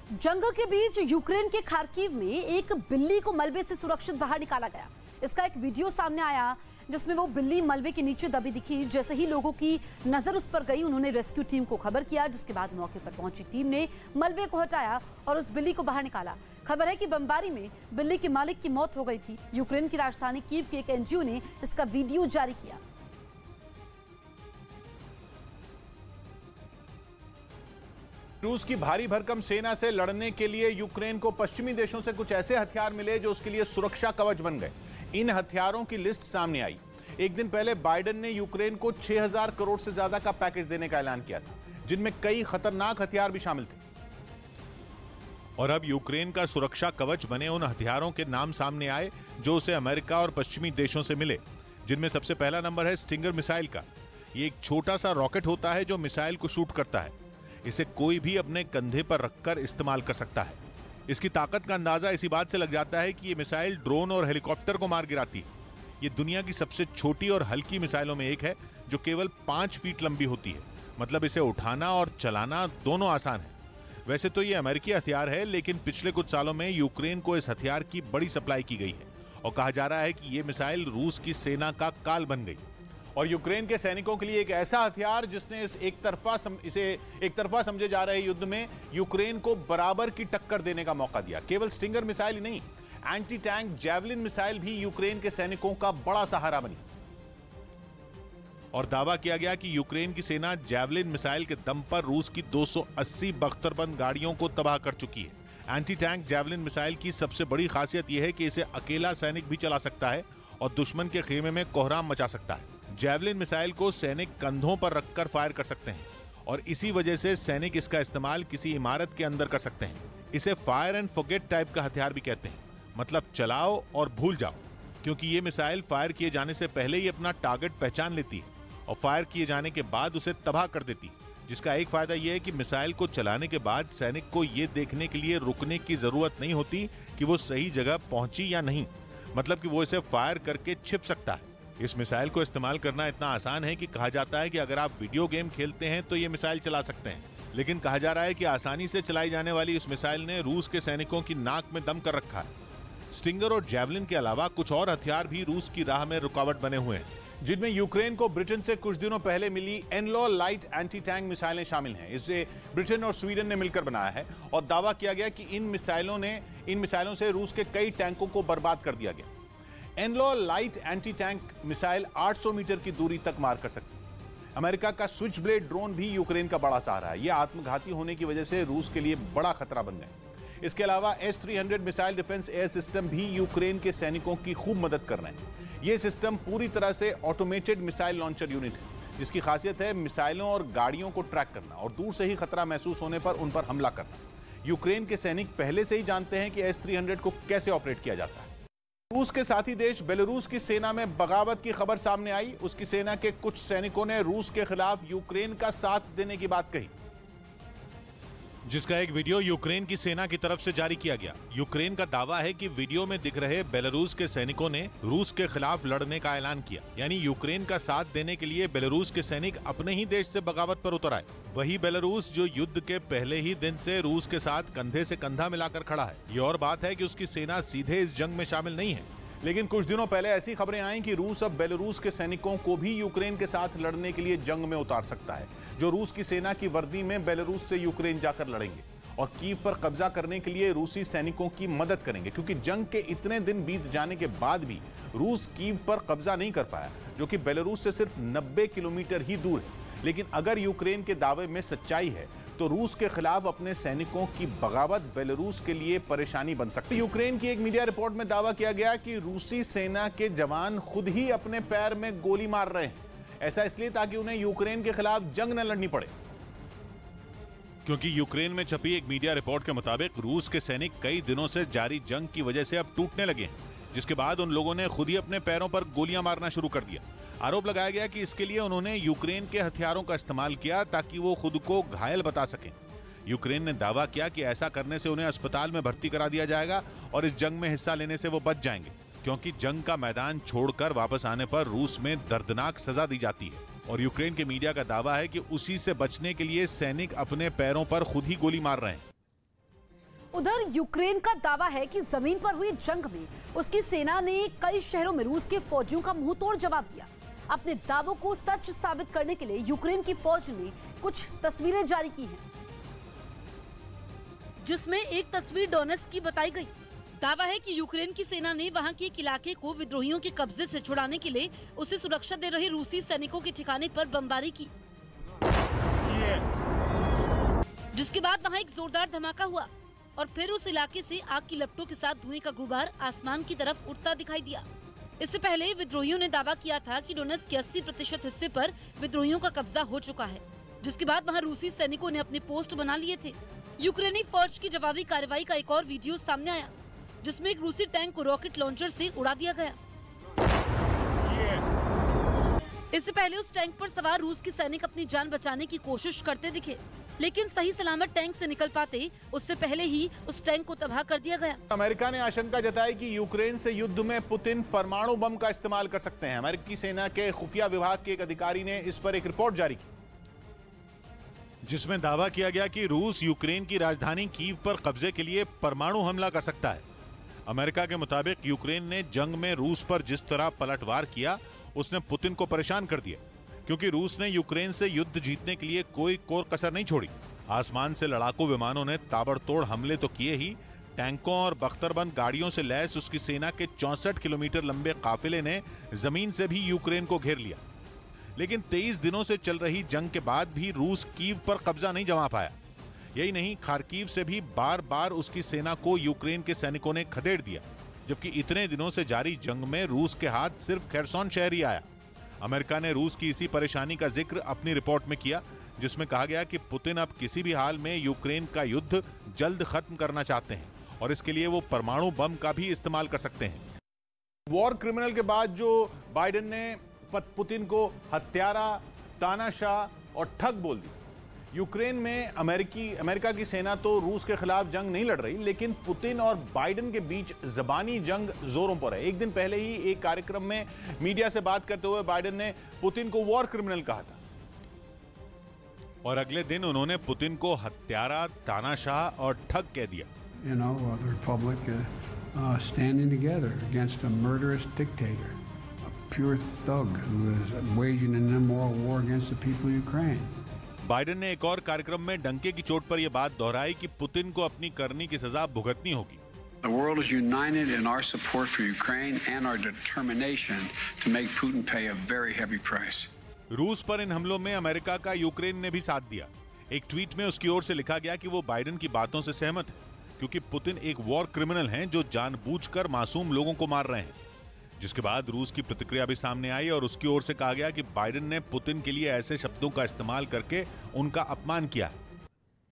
जंग के बीच यूक्रेन के खार्किव में एक बिल्ली को मलबे से सुरक्षित बाहर निकाला गया। इसका एक वीडियो सामने आया जिसमें वो बिल्ली मलबे के नीचे दबी दिखी। जैसे ही लोगों की नजर उस पर गई, उन्होंने रेस्क्यू टीम को खबर किया, जिसके बाद मौके पर पहुंची टीम ने मलबे को हटाया और उस बिल्ली को बाहर निकाला। खबर है कि बमबारी में बिल्ली के मालिक की मौत हो गई थी। यूक्रेन की राजधानी कीव के एक एनजीओ ने इसका वीडियो जारी किया। रूस की भारी भरकम सेना से लड़ने के लिए यूक्रेन को पश्चिमी देशों से कुछ ऐसे हथियार मिले जो उसके लिए सुरक्षा कवच बन गए। इन हथियारों की लिस्ट सामने आई। एक दिन पहले बाइडेन ने यूक्रेन को 6000 करोड़ से ज्यादा का पैकेज देने का ऐलान किया था, जिनमें कई खतरनाक हथियार भी शामिल थे। और अब यूक्रेन का सुरक्षा कवच बने उन हथियारों के नाम सामने आए जो उसे अमेरिका और पश्चिमी देशों से मिले, जिनमें सबसे पहला नंबर है स्टिंगर मिसाइल का। ये एक छोटा सा रॉकेट होता है जो मिसाइल को शूट करता है। इसे कोई भी अपने कंधे पर रखकर इस्तेमाल कर सकता है। इसकी ताकत का अंदाजा इसी बात से लग जाता है कि ये मिसाइल ड्रोन और हेलीकॉप्टर को मार गिराती है। ये दुनिया की सबसे छोटी और हल्की मिसाइलों में एक है जो केवल 5 फीट लंबी होती है। मतलब इसे उठाना और चलाना दोनों आसान है। वैसे तो ये अमेरिकी हथियार है, लेकिन पिछले कुछ सालों में यूक्रेन को इस हथियार की बड़ी सप्लाई की गई है और कहा जा रहा है कि ये मिसाइल रूस की सेना का काल बन गई। और यूक्रेन के सैनिकों के लिए एक ऐसा हथियार जिसने इसे एक तरफा समझे जा रहे युद्ध में यूक्रेन को बराबर की टक्कर देने का मौका दिया। केवल स्टिंगर मिसाइल ही नहीं, एंटी टैंक जैवलिन मिसाइल भी यूक्रेन के सैनिकों का बड़ा सहारा बनी। और दावा किया गया कि यूक्रेन की सेना जैवलिन मिसाइल के दम पर रूस की 280 बख्तरबंद गाड़ियों को तबाह कर चुकी है। एंटी टैंक जैवलिन मिसाइल की सबसे बड़ी खासियत यह है कि इसे अकेला सैनिक भी चला सकता है और दुश्मन के खेमे में कोहराम मचा सकता है। जैवलिन मिसाइल को सैनिक कंधों पर रखकर फायर कर सकते हैं और इसी वजह से सैनिक इसका इस्तेमाल किसी इमारत के अंदर कर सकते हैं। इसे फायर एंड फॉरगेट टाइप का हथियार भी कहते हैं, मतलब चलाओ और भूल जाओ, क्योंकि ये मिसाइल फायर किए जाने से पहले ही अपना टारगेट पहचान लेती है और फायर किए जाने के बाद उसे तबाह कर देती है। जिसका एक फायदा यह है कि मिसाइल को चलाने के बाद सैनिक को यह देखने के लिए रुकने की जरूरत नहीं होती कि वो सही जगह पहुंची या नहीं, मतलब कि वो इसे फायर करके छिप सकता है। इस मिसाइल को इस्तेमाल करना इतना आसान है कि कहा जाता है कि अगर आप वीडियो गेम खेलते हैं तो ये मिसाइल चला सकते हैं। लेकिन कहा जा रहा है कि आसानी से चलाई जाने वाली इस मिसाइल ने रूस के सैनिकों की नाक में दम कर रखा है। स्टिंगर और जैवलिन के अलावा कुछ और हथियार भी रूस की राह में रुकावट बने हुए हैं, जिनमें यूक्रेन को ब्रिटेन से कुछ दिनों पहले मिली एनलॉ लाइट एंटी टैंक मिसाइलें शामिल हैं। इसे ब्रिटेन और स्वीडन ने मिलकर बनाया है और दावा किया गया कि इन मिसाइलों से रूस के कई टैंकों को बर्बाद कर दिया गया। एनलॉ light anti tank missile 800 meter की दूरी तक मार कर सकती है। अमेरिका का स्विच ब्लेड ड्रोन भी यूक्रेन का बड़ा सहारा है। यह आत्मघाती होने की वजह से रूस के लिए बड़ा खतरा बन गए। इसके अलावा S-300 missile defence air system भी यूक्रेन के सैनिकों की खूब मदद कर रहे हैं। यह सिस्टम पूरी तरह से ऑटोमेटेड मिसाइल लॉन्चर यूनिट है, जिसकी खासियत है मिसाइलों और गाड़ियों को ट्रैक करना और दूर से ही खतरा महसूस होने पर उन पर हमला करना। यूक्रेन के सैनिक पहले से ही जानते हैं कि S-300 को कैसे ऑपरेट किया जाता है। रूस के साथी देश बेलारूस की सेना में बगावत की खबर सामने आई। उसकी सेना के कुछ सैनिकों ने रूस के खिलाफ यूक्रेन का साथ देने की बात कही, जिसका एक वीडियो यूक्रेन की सेना की तरफ से जारी किया गया। यूक्रेन का दावा है कि वीडियो में दिख रहे बेलारूस के सैनिकों ने रूस के खिलाफ लड़ने का ऐलान किया, यानी यूक्रेन का साथ देने के लिए बेलारूस के सैनिक अपने ही देश से बगावत पर उतर आए। वही बेलारूस जो युद्ध के पहले ही दिन से रूस के साथ कंधे से कंधा मिलाकर खड़ा है। ये और बात है कि उसकी सेना सीधे इस जंग में शामिल नहीं है, लेकिन कुछ दिनों पहले ऐसी खबरें आई कि रूस अब बेलारूस के सैनिकों को भी यूक्रेन के साथ लड़ने के लिए जंग में उतार सकता है, जो रूस की सेना की वर्दी में बेलारूस से यूक्रेन जाकर लड़ेंगे और कीव पर कब्जा करने के लिए रूसी सैनिकों की मदद करेंगे। क्योंकि जंग के इतने दिन बीत जाने के बाद भी रूस कीव पर कब्जा नहीं कर पाया, जो कि बेलारूस से सिर्फ 90 किलोमीटर ही दूर है। लेकिन अगर यूक्रेन के दावे में सच्चाई है तो रूस के खिलाफ अपने सैनिकों की बगावत बेलारूस के लिए परेशानी बन सकती है। यूक्रेन की एक मीडिया रिपोर्ट में दावा किया गया कि रूसी सेना के जवान खुद ही अपने पैर में गोली मार रहे हैं। ऐसा इसलिए ताकि उन्हें यूक्रेन के खिलाफ जंग न लड़नी पड़े। क्योंकि यूक्रेन में छपी एक मीडिया रिपोर्ट के मुताबिक रूस के सैनिक कई दिनों से जारी जंग की वजह से अब टूटने लगे हैं, जिसके बाद उन लोगों ने खुद ही अपने पैरों पर गोलियां मारना शुरू कर दिया। आरोप लगाया गया कि इसके लिए उन्होंने यूक्रेन के हथियारों का इस्तेमाल किया ताकि वो खुद को घायल बता सकें। यूक्रेन ने दावा किया कि ऐसा करने से उन्हें अस्पताल में भर्ती करा दिया जाएगा और इस जंग में हिस्सा लेने से वो बच जाएंगे, क्योंकि जंग का मैदान छोड़कर वापस आने पर रूस में दर्दनाक सजा दी जाती है। और यूक्रेन के मीडिया का दावा है कि उसी से बचने के लिए सैनिक अपने पैरों पर खुद ही गोली मार रहे हैं। उधर यूक्रेन का दावा है कि जमीन पर हुई जंग में उसकी सेना ने कई शहरों में रूस के फौजियों का मुंह तोड़ जवाब दिया। अपने दावों को सच साबित करने के लिए यूक्रेन की फौज ने कुछ तस्वीरें जारी की हैं, जिसमें एक तस्वीर डोनेट्स्क की बताई गई। दावा है कि यूक्रेन की सेना ने वहां के एक इलाके को विद्रोहियों के कब्जे से छुड़ाने के लिए उसे सुरक्षा दे रहे रूसी सैनिकों के ठिकाने पर बमबारी की, जिसके बाद वहां एक जोरदार धमाका हुआ और फिर उस इलाके से आग की लपटों के साथ धुएं का गुबार आसमान की तरफ उठता दिखाई दिया। इससे पहले विद्रोहियों ने दावा किया था कि डोनेट्स्क के 80% हिस्से पर विद्रोहियों का कब्जा हो चुका है, जिसके बाद वहां रूसी सैनिकों ने अपने पोस्ट बना लिए थे। यूक्रेनी फौज की जवाबी कार्रवाई का एक और वीडियो सामने आया, जिसमें एक रूसी टैंक को रॉकेट लॉन्चर से उड़ा दिया गया। इससे पहले उस टैंक पर सवार रूस के सैनिक अपनी जान बचाने की कोशिश करते दिखे, लेकिन सही सलामत टैंक से निकल पाते उससे पहले ही उस टैंक को तबाह कर दिया गया। अमेरिका ने आशंका जताई कि यूक्रेन से युद्ध में पुतिन परमाणु बम का इस्तेमाल कर सकते हैं। अमेरिकी सेना के खुफिया विभाग के एक अधिकारी ने इस पर एक रिपोर्ट जारी की, जिसमें दावा किया गया कि रूस यूक्रेन की राजधानी कीव पर कब्जे के लिए परमाणु हमला कर सकता है। अमेरिका के मुताबिक यूक्रेन ने जंग में रूस पर जिस तरह पलटवार किया, उसने पुतिन को परेशान कर दिया, क्योंकि रूस ने यूक्रेन से युद्ध जीतने के लिए कोई कोर कसर नहीं छोड़ी। आसमान से लड़ाकू विमानों ने ताबड़तोड़ हमले तो किए ही, टैंकों और बख्तरबंद गाड़ियों से लैस उसकी सेना के 64 किलोमीटर लंबे काफिले ने जमीन से भी यूक्रेन को घेर लिया। लेकिन 23 दिनों से चल रही जंग के बाद भी रूस कीव पर कब्जा नहीं जमा पाया। यही नहीं, खार्किव से भी बार बार उसकी सेना को यूक्रेन के सैनिकों ने खदेड़ दिया, जबकि इतने दिनों से जारी जंग में रूस के हाथ सिर्फ खेरसोन शहर ही आया। अमेरिका ने रूस की इसी परेशानी का जिक्र अपनी रिपोर्ट में किया, जिसमें कहा गया कि पुतिन अब किसी भी हाल में यूक्रेन का युद्ध जल्द खत्म करना चाहते हैं और इसके लिए वो परमाणु बम का भी इस्तेमाल कर सकते हैं। वॉर क्रिमिनल के बाद जो बाइडेन ने पुतिन को हत्यारा, तानाशाह और ठग बोल दिया। यूक्रेन में अमेरिका की सेना तो रूस के खिलाफ जंग नहीं लड़ रही, लेकिन पुतिन और बाइडेन के बीच जबानी जंग जोरों पर है। एक दिन पहले ही एक कार्यक्रम में मीडिया से बात करते हुए बाइडेन ने पुतिन को वॉर क्रिमिनल कहा था और अगले दिन उन्होंने पुतिन को हत्यारा, तानाशाह और ठग कह दिया। You know, the Republic standing together against a murderous dictator, a pure thug who is waging an immoral war against the people of Ukraine. Biden ने एक और कार्यक्रम में डंके की चोट पर यह बात दोहराई कि पुतिन को अपनी करनी की सजा भुगतनी होगी। The world is united in our support for Ukraine and our determination to make Putin pay a very heavy price. रूस पर इन हमलों में अमेरिका का यूक्रेन ने भी साथ दिया। एक ट्वीट में उसकी ओर से लिखा गया कि वो बाइडेन की बातों से सहमत है, क्योंकि पुतिन एक वॉर क्रिमिनल हैं जो जानबूझकर मासूम लोगों को मार रहे हैं। जिसके बाद रूस की प्रतिक्रिया भी सामने आई और उसकी ओर से कहा गया कि बाइडेन ने पुतिन के लिए ऐसे शब्दों का इस्तेमाल करके उनका अपमान किया है।